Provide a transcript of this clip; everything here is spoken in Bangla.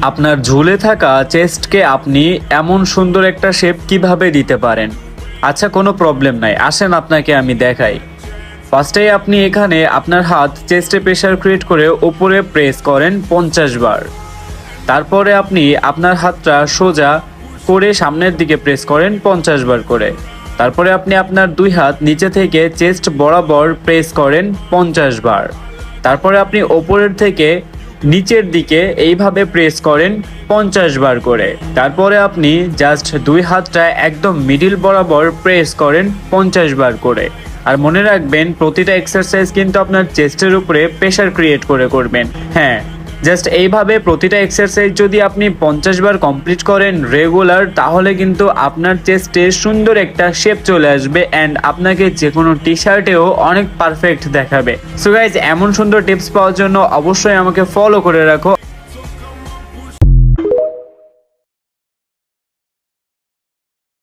আপনার ঝুলে থাকা চেস্টকে আপনি এমন সুন্দর একটা শেপ কিভাবে দিতে পারেন। আচ্ছা, কোনো প্রবলেম নাই, আসেন আপনাকে আমি দেখাই। ফার্স্টেই আপনি এখানে আপনার হাত চেস্টে প্রেসার ক্রিয়েট করে উপরে প্রেস করেন 50 বার। তারপরে আপনি আপনার হাতটা সোজা করে সামনের দিকে প্রেস করেন 50 বার করে। তারপরে আপনি আপনার দুই হাত নিচে থেকে চেস্ট বরাবর প্রেস করেন 50 বার। তারপরে আপনি ওপরের থেকে নিচের দিকে এইভাবে প্রেস করেন 50 বার করে। তারপরে আপনি জাস্ট দুই হাতটা একদম মিডিল বরাবর প্রেস করেন 50 বার করে। আর মনে রাখবেন, প্রতিটা এক্সারসাইজ কিন্তু আপনার চেস্টের উপরে প্রেসার ক্রিয়েট করে করবেন। হ্যাঁ, জাস্ট এইভাবে প্রতিটা এক্সারসাইজ যদি আপনি 50 বার কমপ্লিট করেন রেগুলার, তাহলে কিন্তু আপনার চেস্টে সুন্দর একটা শেপ চলে আসবে অ্যান্ড আপনাকে যে কোনো টি শার্টেও অনেক পারফেক্ট দেখাবে। সো গাইজ, এমন সুন্দর টিপস পাওয়ার জন্য অবশ্যই আমাকে ফলো করে রাখো।